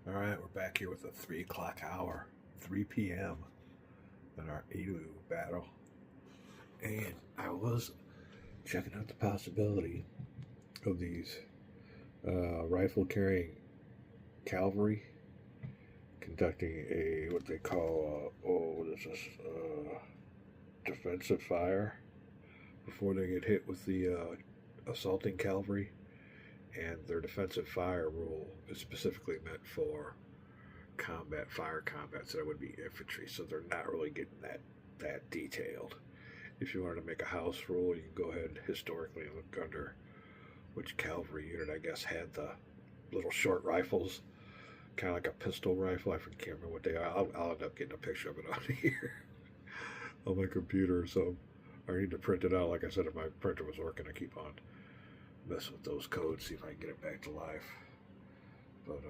All right, we're back here with a 3 o'clock hour, 3 p.m. in our Eylau battle. And I was checking out the possibility of these rifle carrying Calvary conducting what they call, defensive fire before they get hit with the assaulting cavalry. And their defensive fire rule is specifically meant for fire combat, so that would be infantry. So they're not really getting that detailed. If you wanted to make a house rule, you can go ahead and historically look under which cavalry unit, I guess, had the little short rifles, kind of like a pistol rifle. I can't remember what they are. I'll end up getting a picture of it on here on my computer, so I need to print it out. Like I said, if my printer was working, I keep on messing with those codes, see if I can get it back to life. But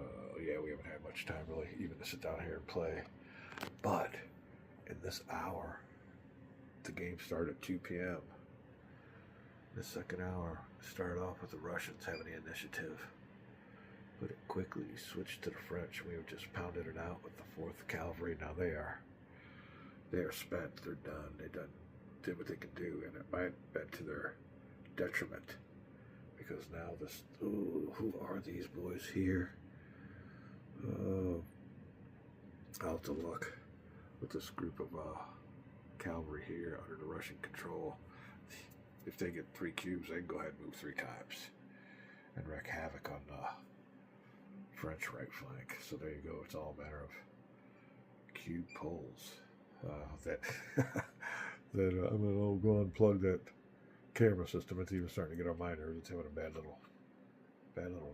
yeah, we haven't had much time really even to sit down here and play. But in this hour, the game started at 2 p.m. The second hour started off with the Russians having the initiative, but it quickly switched to the French. We have just pounded it out with the 4th Cavalry. Now they are spent. They're done. They did what they can do, and it might have been to their detriment, because now this. Ooh, who are these boys here? I'll have to look with this group of cavalry here under the Russian control. If they get 3 cubes, they can go ahead and move 3 times and wreak havoc on the French right flank. So there you go. It's all a matter of cube pulls. I'm gonna go unplug that camera system. It's even starting to get on my nerves. It's having a bad little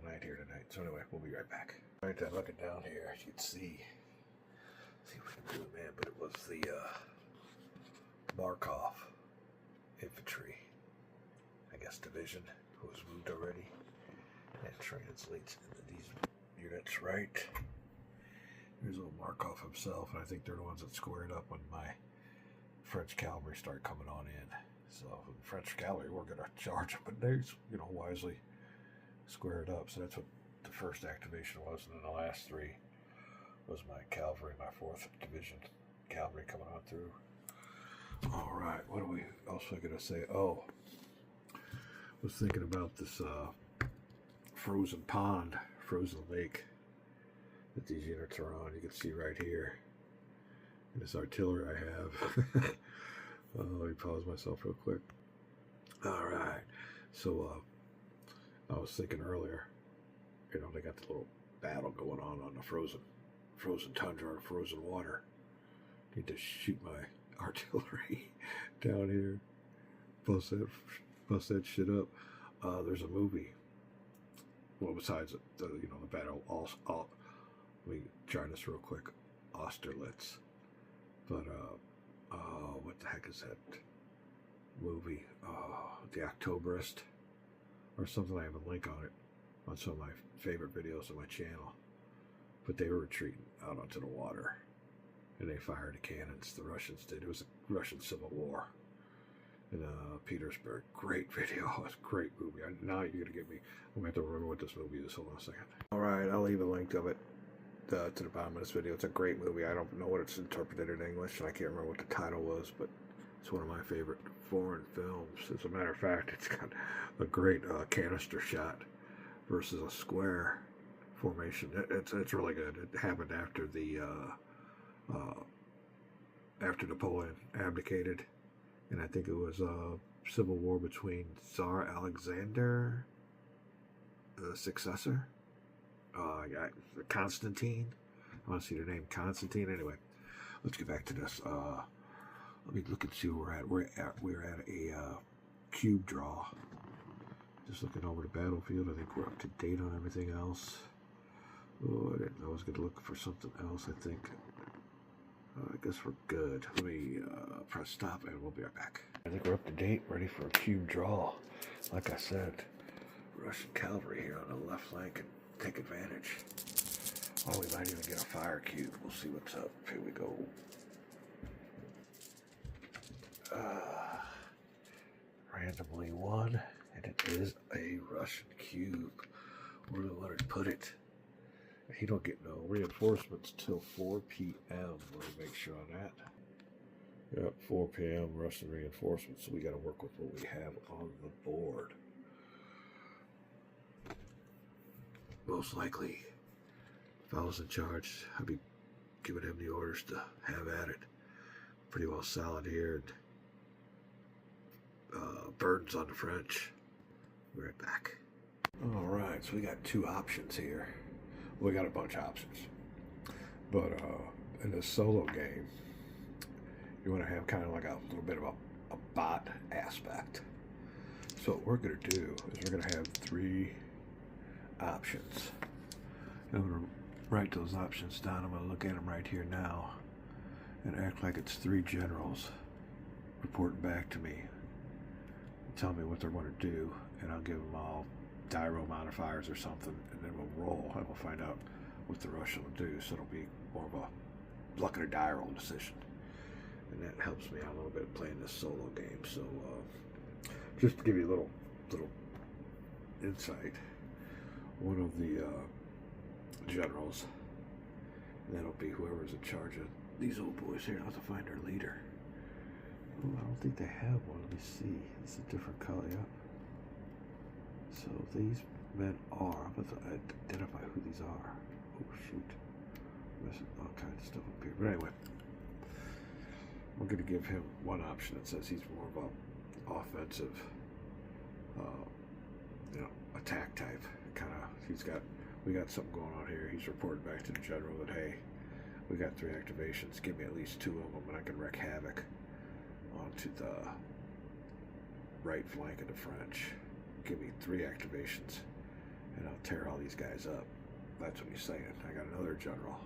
night here tonight. So anyway, we'll be right back. All right, then, looking down here, as you can see if we can zoom in, but it was the Markov infantry, I guess, division, who was moved already. That translates into these units, right? Here's old Markov himself, and I think they're the ones that squared up when my French cavalry start coming on in. So the French cavalry were going to charge them, but they, wisely squared up. So that's what the first activation was, and then the last 3 was my cavalry, my 4th Division cavalry coming on through. All right, what are we also going to say? Oh, I was thinking about this frozen lake that these units are on. You can see right here. And this artillery I have. Let me pause myself real quick. All right, so I was thinking earlier, they got the little battle going on the frozen tundra or frozen water. Need to shoot my artillery down here, bust that shit up. There's a movie. Well, besides the battle, let me try this real quick. Austerlitz, but what the heck is that movie? The Octoberist or something. I have a link on it on some of my favorite videos on my channel. But they were retreating out onto the water, and they fired the cannons. The Russians did. It was a Russian Civil War in Petersburg. Great video. It's a great movie. Now you're gonna get me. I'm gonna have to remember what this movie is. Hold on a second. All right, I'll leave a link of it to the bottom of this video. It's a great movie. I don't know what it's interpreted in English, and I can't remember what the title was, but it's one of my favorite foreign films. As a matter of fact, it's got a great canister shot versus a square formation. It's really good. It happened after after Napoleon abdicated, and I think it was a civil war between Czar Alexander, the successor, Constantine. I want to see their name, Constantine. Anyway, let's get back to this. Let me look and see where we're at. We're at a cube draw. Just looking over the battlefield. I think we're up to date on everything else. Oh, I didn't know I was going to look for something else, I think. I guess we're good. Let me press stop and we'll be right back. I think we're up to date, ready for a cube draw. Like I said, Russian cavalry here on the left flank and take advantage. Oh, we might even get a fire cube. We'll see what's up. Here we go. Randomly one, and it is a Russian cube. Where do I want to put it? He don't get no reinforcements till 4 p.m. Let me make sure on that. Yep, 4 p.m. Russian reinforcements. So we got to work with what we have on the board. Most likely, if I was in charge, I'd be giving him the orders to have at it. Pretty well solid here. Burdens on the French. We'll be right back. Alright, so we got 2 options here. We got a bunch of options. But in this solo game, you want to have kind of like a little bit of a bot aspect. So what we're going to do is we're going to have 3 options. I'm going to write those options down. I'm going to look at them right here now and act like it's 3 generals reporting back to me. Tell me what they're going to do, and I'll give them all gyro modifiers or something, and then we'll roll and we'll find out what the Russian will do. So it'll be more of a luck of a die roll decision, and that helps me out a little bit playing this solo game. So just to give you a little insight, one of the generals, and that'll be whoever's in charge of these old boys here. I'll have to find their leader. Oh, I don't think they have one. Let me see. It's a different color. Yep. So these men are. I'm going to identify who these are. Oh shoot! Missing all kinds of stuff up here. But anyway, we're going to give him one option that says he's more of a offensive, attack type. Kind of. We got something going on here. He's reporting back to the general that hey, we got 3 activations. Give me at least 2 of them, and I can wreak havoc onto the right flank of the French. Give me 3 activations and I'll tear all these guys up. That's what he's saying. I got another general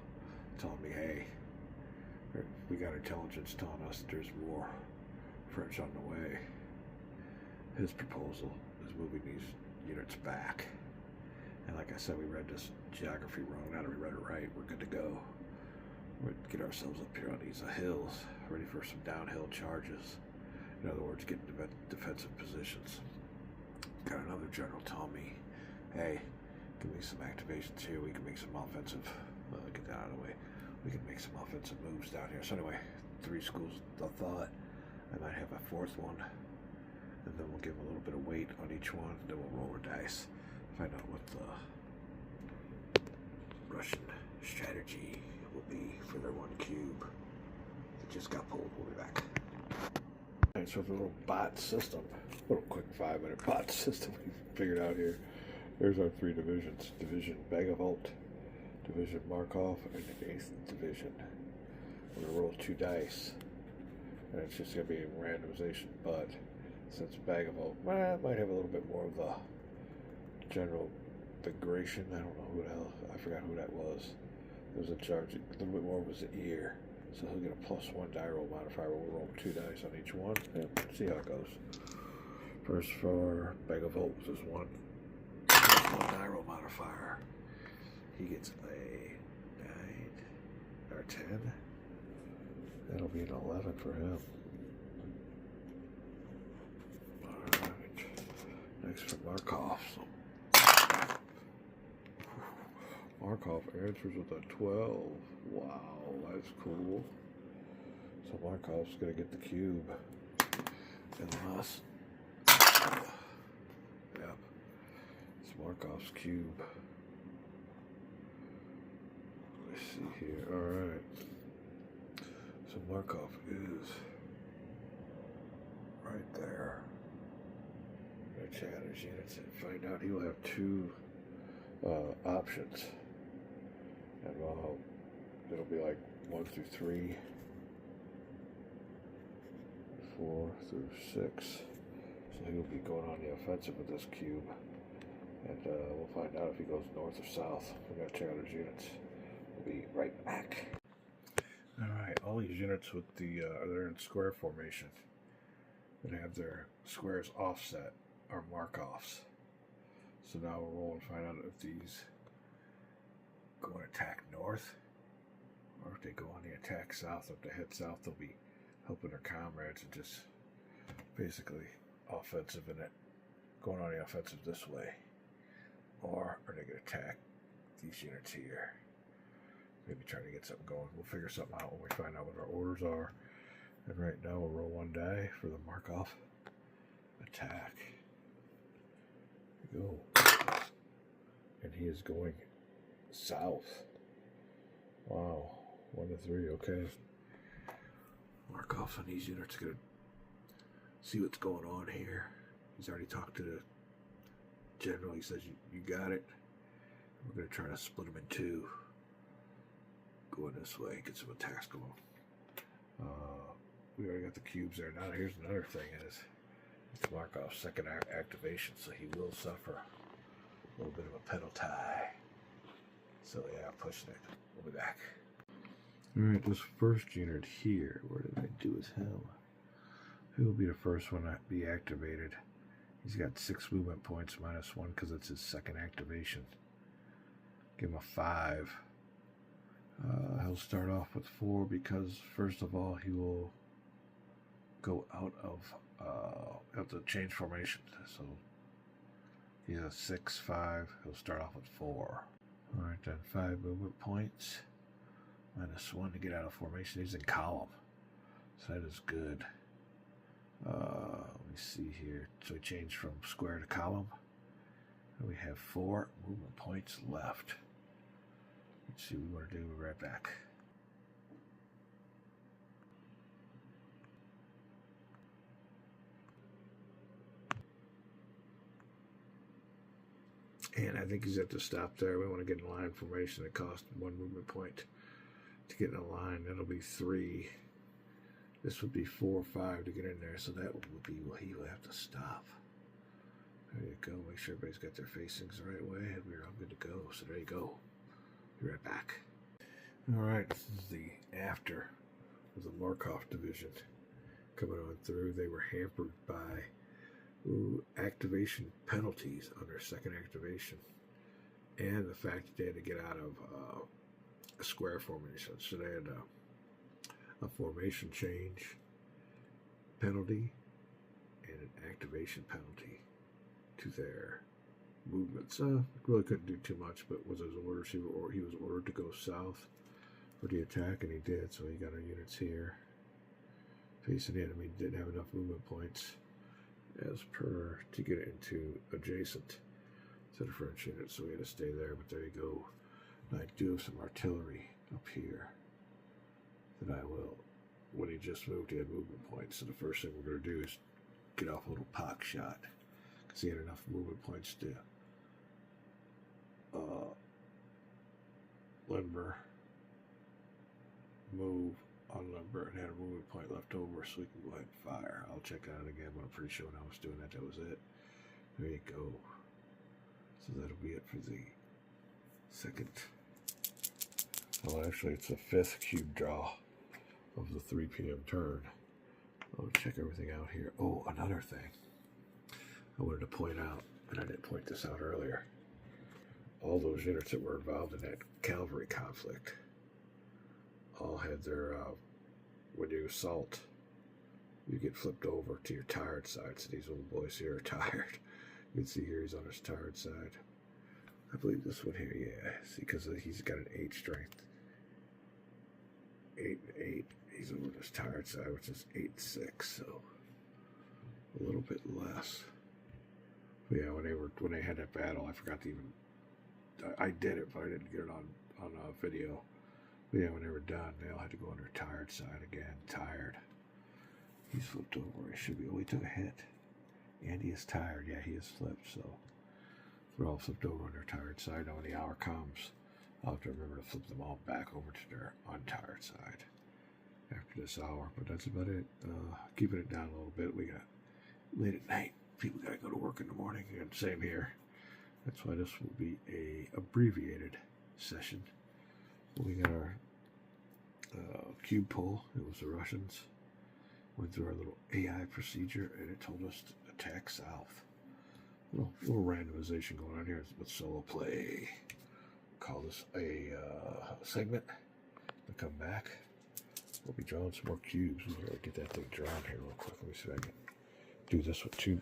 telling me, hey, we got intelligence telling us that there's more French on the way. His proposal is moving these units back. And like I said, we read this geography wrong. Now that we read it right, we're good to go. We're going to get ourselves up here on these hills, ready for some downhill charges. In other words, get into defensive positions. Got another general telling me, hey, give me some activations here. We can make some offensive, get that out of the way. We can make some offensive moves down here. So anyway, 3 schools of thought. I might have a 4th one. And then we'll give them a little bit of weight on each one. Then we'll roll our dice. Find out what the Russian strategy will be for their 1 cube. It just got pulled. We'll be back. Alright, so the little bot system, a little quick 5-minute bot system we figured out here. There's our 3 divisions. Division Bagavolt, Division Markov, and the 8th Division. We're going to roll 2 dice. And it's just going to be a randomization, but since Bagavolt might have a little bit more of the general Bagration. I don't know who the hell, I forgot who that was. There was a charge, a little bit more was the ear. So he'll get a +1 die roll modifier. We'll roll 2 dice on each one. Yeah, see how it goes. First for Bagavolt was just 1 die roll modifier. He gets a 9 or 10. That'll be an 11 for him. Alright. Next for Markov. So Markov answers with a 12. Wow, that's cool. So Markov's gonna get the cube. Unless, yep, it's Markov's cube. Let's see here. Alright. So Markov is right there. I'm gonna check out his units and find out he will have 2 options. And it'll be like 1 through 3, 4 through 6. So he'll be going on the offensive with this cube. And we'll find out if he goes north or south. We gotta check out his units. We'll be right back. Alright, all these units with the they're in square formation and have their squares offset are Markovs. So now we'll roll and find out if these go and attack north, or if they go on the attack south. If they head south, they'll be helping their comrades and just basically offensive in it, going on the offensive this way. Or are they going to attack these units here. Maybe trying to get something going. We'll figure something out when we find out what our orders are. And right now we'll roll one die for the Markov attack. There we go. And he is going south. Wow. 1 to 3, okay. Markov on these units, gonna see what's going on here. He's already talked to the general. He says, you got it. We're going to try to split them in two. Going this way, get some attacks going. We already got the cubes there. Now here's another thing is, it's Markov's second activation, so he will suffer a little bit of a penalty. So yeah, I'm pushing it. We'll be back. Alright, this first unit here, what did I do with him? He will be the first one to be activated. He's got 6 movement points, -1 because it's his second activation. Give him a 5. He'll start off with 4 because, first of all, he will go out of have to change formation. So he has 6, 5. He'll start off with 4. Alright, then 5 movement points. -1 to get out of formation. He's in column. So that is good. Let me see here. So we changed from square to column. And we have 4 movement points left. Let's see what we want to do. We'll be right back. And I think he's at the stop there. We want to get in line formation. It costs 1 movement point to get in a line. That'll be 3. This would be 4 or 5 to get in there. So that would be what he will have to stop. There you go. Make sure everybody's got their facings the right way. We're all good to go. So there you go. Be right back. Alright, this is the after of the Markov division coming on through. They were hampered by activation penalties on their second activation, and the fact that they had to get out of a square formation. So they had a formation change penalty and an activation penalty to their movements. Really couldn't do too much, but was his orders. He was ordered to go south for the attack, and he did. So he got our units here facing the enemy. Didn't have enough movement points as per to get into adjacent to the French unit, so we had to stay there. But there you go. And I do have some artillery up here that I will. When he just moved, he had movement points. So the first thing we're going to do is get off a little pock shot, because he had enough movement points to limber, move, unlimber, and had a movement point left over, so we can go ahead and fire. I'll check that out again, but I'm pretty sure when I was doing that, that was it. There you go. So that'll be it for the second. Well, actually, it's the 5th cube draw of the 3 p.m. turn. I'll check everything out here. Oh, another thing I wanted to point out, and I didn't point this out earlier. All those units that were involved in that Calvary conflict all had their, when you assault, you get flipped over to your tired side. So these little boys here are tired. You can see here he's on his tired side. I believe this one here, yeah. See, because he's got an 8 strength. 8 and 8. He's on his tired side, which is 8-6, so a little bit less. But yeah, when they had that battle, I forgot to even. I did it, but I didn't get it on video. But yeah, when they were done, they all had to go on their tired side again. Tired. He's flipped over. He should be. Oh, he took a hit. And he is tired. Yeah, he is flipped. So they're all flipped over on their tired side. Now when the hour comes, I'll have to remember to flip them all back over to their untired side after this hour. But that's about it. Keeping it down a little bit. We got late at night. People got to go to work in the morning. And same here. That's why this will be a abbreviated session. We got our cube pull. It was the Russians. Went through our little AI procedure, and it told us to attack south. Little randomization going on here with solo play. Call this a segment. We'll come back. We'll be drawing some more cubes. We'll really get that thing drawn here real quick. Let me see if I can do this with two.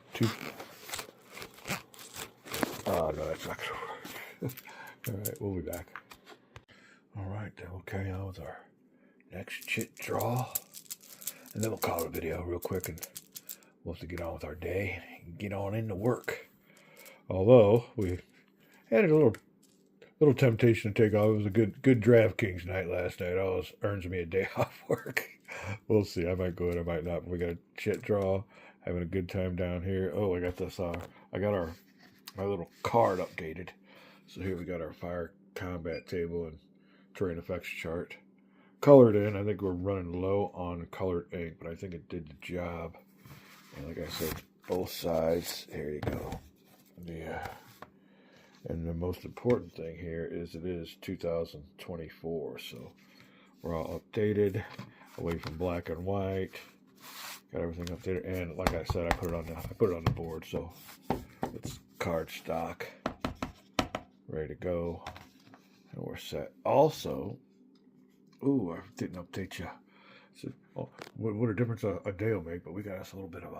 Oh, no, that's not going to work. All right, we'll be back. All right, then we'll carry on with our next chit draw. And then we'll call it a video real quick, and we'll have to get on with our day and get on into work. Although we had a little temptation to take off. It was a good DraftKings night last night. Always earns me a day off work. We'll see. I might go in, I might not. But we got a chit draw. Having a good time down here. Oh, I got this. I got my little card updated. So here we got our fire combat table and terrain effects chart. Colored in. I think we're running low on colored ink, but I think it did the job. And like I said, both sides. Here you go. Yeah. And the most important thing here is it is 2024, so we're all updated, away from black and white. Got everything updated, and like I said, I put it on the board, so it's card stock, ready to go, and we're set. Also, ooh, I didn't update you. So, what a difference a day will make, but we got us a little bit of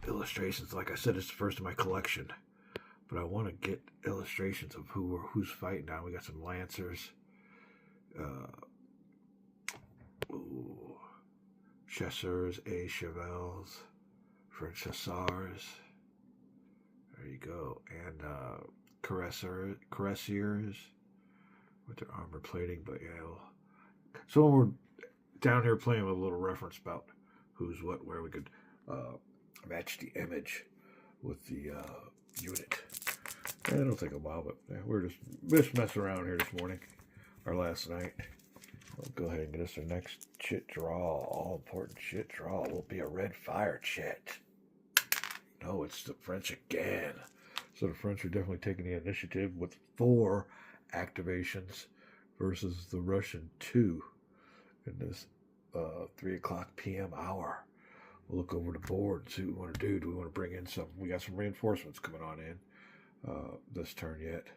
illustrations. Like I said, it's the first of my collection. But I want to get illustrations of who's fighting now. We got some Lancers, Chasseurs, Chevals, French Hussars. There you go. And Cuirassiers with their armor plating. But yeah, so when we're down here playing with a little reference about who's what, where we could match the image with the unit. It'll take a while, but we're just messing around here this morning, or last night. We'll go ahead and get us our next chit draw. All important chit draw will be a red fire chit. No, it's the French again. So the French are definitely taking the initiative with 4 activations versus the Russian 2 in this 3 o'clock p.m. hour. We'll look over the board and see what we want to do. Do we want to bring in some? We got some reinforcements coming on in this turn yet.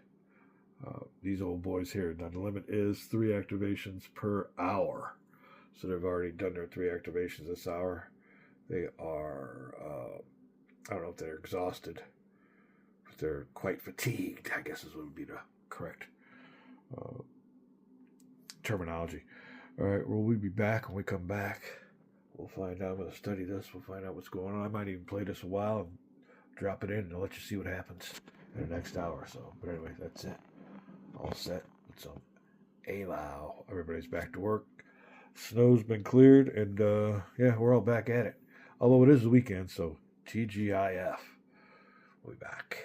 These old boys here. Now the limit is 3 activations per hour. So they've already done their 3 activations this hour. They are, I don't know if they're exhausted, but they're quite fatigued, I guess is what would be the correct terminology. All right, well, we'll be back when we come back. We'll find out. I'm going to study this. We'll find out what's going on. I might even play this a while and drop it in and I'll let you see what happens in the next hour or so. But anyway, that's it. All set with some Eylau. Everybody's back to work. Snow's been cleared, and yeah, we're all back at it. Although it is the weekend, so TGIF. We'll be back.